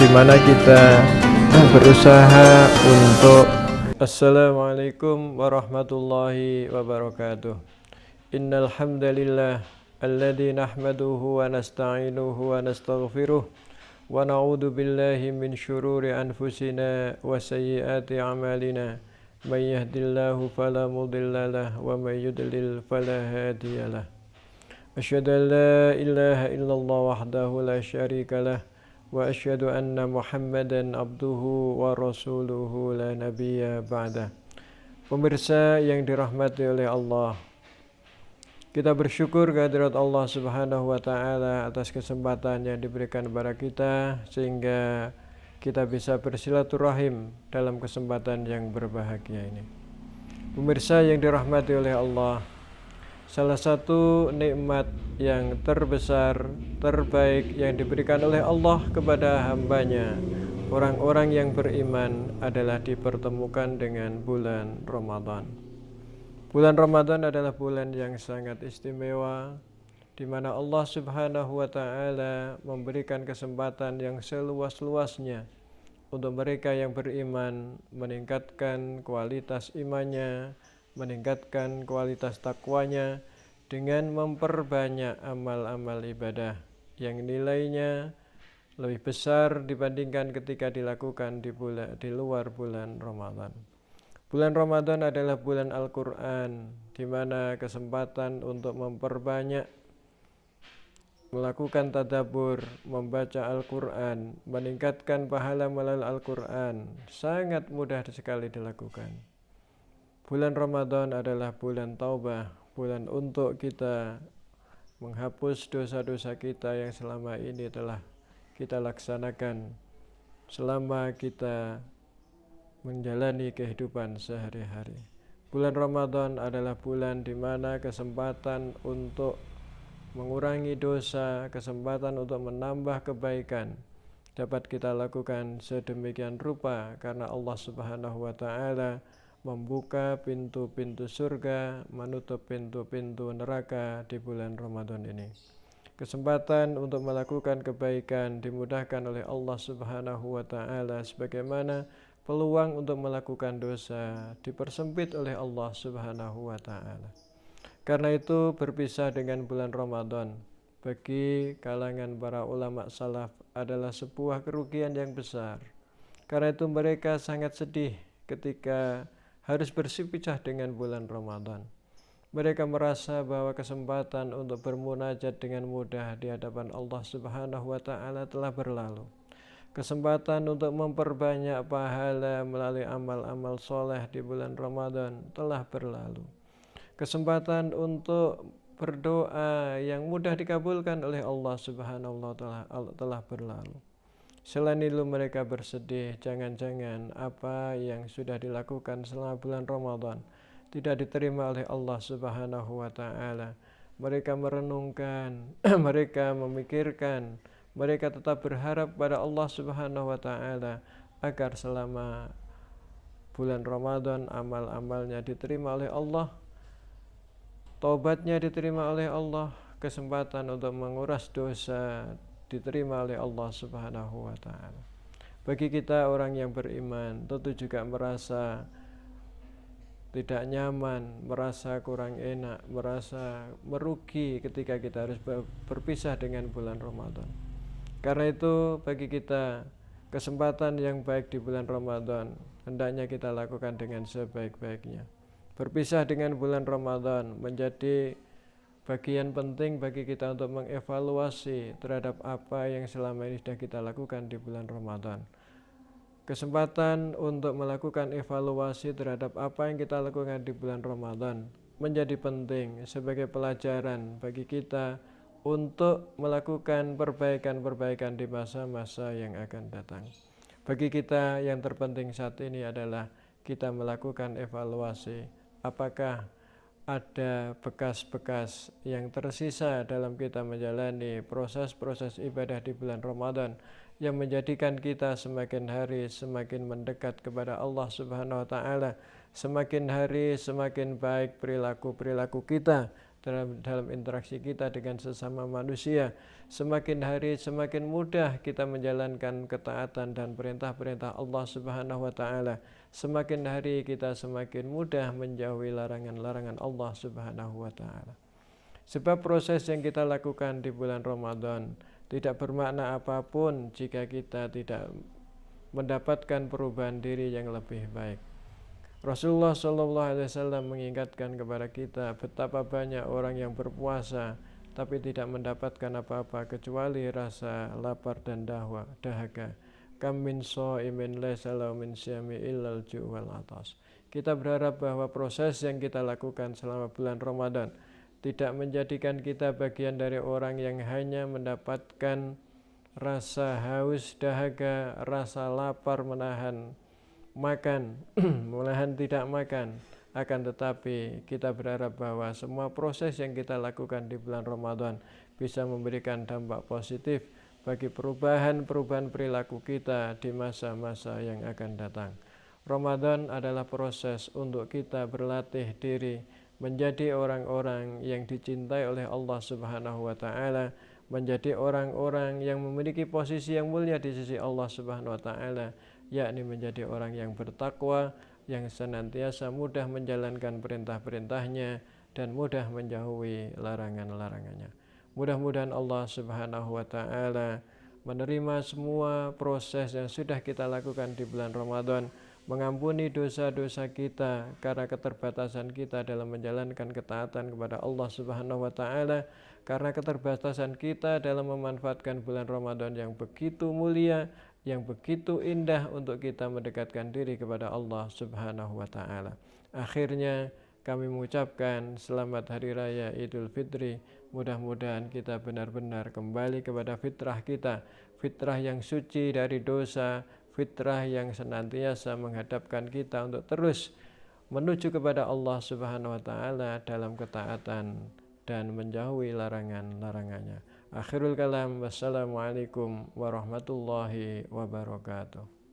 di mana kita berusaha untuk Assalamualaikum warahmatullahi wabarakatuh. Innal hamdalillah alladzi nahmaduhu wa nasta'inuhu wa nastaghfiruh wa na'udzu billahi min syururi anfusina wa sayyiati a'malina. May yahdihillahu fala mudilla lahu wa may yudlil fala hadiyalah. Asyhadu an la ilaha illallah wahdahu la syarika lah wa asyhadu anna Muhammadan abduhu wa rasuluhu la nabiyya ba'dah. Pemirsa yang dirahmati oleh Allah, kita bersyukur kehadirat Allah Subhanahu wa taala atas kesempatan yang diberikan kepada kita sehingga kita bisa bersilaturahim dalam kesempatan yang berbahagia ini. Pemirsa yang dirahmati oleh Allah, salah satu nikmat yang terbesar, terbaik yang diberikan oleh Allah kepada hambanya, orang-orang yang beriman, adalah dipertemukan dengan bulan Ramadan. Bulan Ramadan adalah bulan yang sangat istimewa, di mana Allah Subhanahu wa taala memberikan kesempatan yang seluas-luasnya untuk mereka yang beriman meningkatkan kualitas imannya, meningkatkan kualitas takwanya dengan memperbanyak amal-amal ibadah yang nilainya lebih besar dibandingkan ketika dilakukan di luar bulan Ramadan. Bulan Ramadan adalah bulan Al-Quran, di mana kesempatan untuk memperbanyak melakukan tadabbur, membaca Al-Quran, meningkatkan pahala melalui Al-Quran sangat mudah sekali dilakukan. Bulan Ramadan adalah bulan taubah, bulan untuk kita menghapus dosa-dosa kita yang selama ini telah kita laksanakan selama kita menjalani kehidupan sehari-hari. Bulan Ramadan adalah bulan di mana kesempatan untuk mengurangi dosa, kesempatan untuk menambah kebaikan dapat kita lakukan sedemikian rupa karena Allah Subhanahu wa taala membuka pintu-pintu surga, menutup pintu-pintu neraka di bulan Ramadan ini. Kesempatan untuk melakukan kebaikan dimudahkan oleh Allah Subhanahu wa taala, sebagaimana peluang untuk melakukan dosa dipersempit oleh Allah Subhanahu wa taala. Karena itu berpisah dengan bulan Ramadan bagi kalangan para ulama salaf adalah sebuah kerugian yang besar. Karena itu mereka sangat sedih ketika harus berpisah dengan bulan Ramadan. Mereka merasa bahwa kesempatan untuk bermunajat dengan mudah di hadapan Allah Subhanahu wa taala telah berlalu. Kesempatan untuk memperbanyak pahala melalui amal-amal soleh di bulan Ramadan telah berlalu. Kesempatan untuk berdoa yang mudah dikabulkan oleh Allah Subhanahu wa taala telah berlalu. Selain itu mereka bersedih, jangan-jangan apa yang sudah dilakukan selama bulan Ramadan tidak diterima oleh Allah Subhanahu wa taala. Mereka merenungkan, mereka memikirkan, mereka tetap berharap pada Allah Subhanahu wa taala agar selama bulan Ramadan amal-amalnya diterima oleh Allah, taubatnya diterima oleh Allah, kesempatan untuk menguras dosa diterima oleh Allah Subhanahu wa taala. Bagi kita orang yang beriman tentu juga merasa tidak nyaman, merasa kurang enak, merasa merugi ketika kita harus berpisah dengan bulan Ramadan. Karena itu bagi kita kesempatan yang baik di bulan Ramadan hendaknya kita lakukan dengan sebaik-baiknya. Berpisah dengan bulan Ramadan menjadi bagian penting bagi kita untuk mengevaluasi terhadap apa yang selama ini sudah kita lakukan di bulan Ramadan. Kesempatan untuk melakukan evaluasi terhadap apa yang kita lakukan di bulan Ramadan menjadi penting sebagai pelajaran bagi kita untuk melakukan perbaikan-perbaikan di masa-masa yang akan datang. Bagi kita yang terpenting saat ini adalah kita melakukan evaluasi apakah ada bekas-bekas yang tersisa dalam kita menjalani proses-proses ibadah di bulan Ramadan yang menjadikan kita semakin hari semakin mendekat kepada Allah Subhanahu wa taala, semakin hari semakin baik perilaku-perilaku kita dalam interaksi kita dengan sesama manusia. Semakin hari semakin mudah kita menjalankan ketaatan dan perintah-perintah Allah Subhanahu wa taala. Semakin hari kita semakin mudah menjauhi larangan-larangan Allah Subhanahu wa taala. Sebab proses yang kita lakukan di bulan Ramadan tidak bermakna apapun jika kita tidak mendapatkan perubahan diri yang lebih baik. Rasulullah SAW mengingatkan kepada kita betapa banyak orang yang berpuasa tapi tidak mendapatkan apa-apa kecuali rasa lapar dan dahaga. Kam min shaimin laysa lahu min syami illal ju' wal atas. Kita berharap bahwa proses yang kita lakukan selama bulan Ramadan tidak menjadikan kita bagian dari orang yang hanya mendapatkan rasa haus, dahaga, rasa lapar menahan makan, menahan tidak makan. Akan tetapi kita berharap bahwa semua proses yang kita lakukan di bulan Ramadan bisa memberikan dampak positif bagi perubahan-perubahan perilaku kita di masa-masa yang akan datang. Ramadan adalah proses untuk kita berlatih diri menjadi orang-orang yang dicintai oleh Allah Subhanahu wa taala, menjadi orang-orang yang memiliki posisi yang mulia di sisi Allah Subhanahu wa taala, yakni menjadi orang yang bertakwa, yang senantiasa mudah menjalankan perintah-perintahnya dan mudah menjauhi larangan-larangannya. Mudah-mudahan Allah Subhanahu wa taala menerima semua proses yang sudah kita lakukan di bulan Ramadan, mengampuni dosa-dosa kita karena keterbatasan kita dalam menjalankan ketaatan kepada Allah Subhanahu wa taala, karena keterbatasan kita dalam memanfaatkan bulan Ramadan yang begitu mulia, yang begitu indah untuk kita mendekatkan diri kepada Allah Subhanahu wa taala. Akhirnya kami mengucapkan selamat hari raya Idul Fitri. Mudah-mudahan kita benar-benar kembali kepada fitrah kita, fitrah yang suci dari dosa, fitrah yang senantiasa menghadapkan kita untuk terus menuju kepada Allah Subhanahu wa taala dalam ketaatan dan menjauhi larangan-larangannya. Akhirul kalam, wassalamualaikum warahmatullahi wabarakatuh.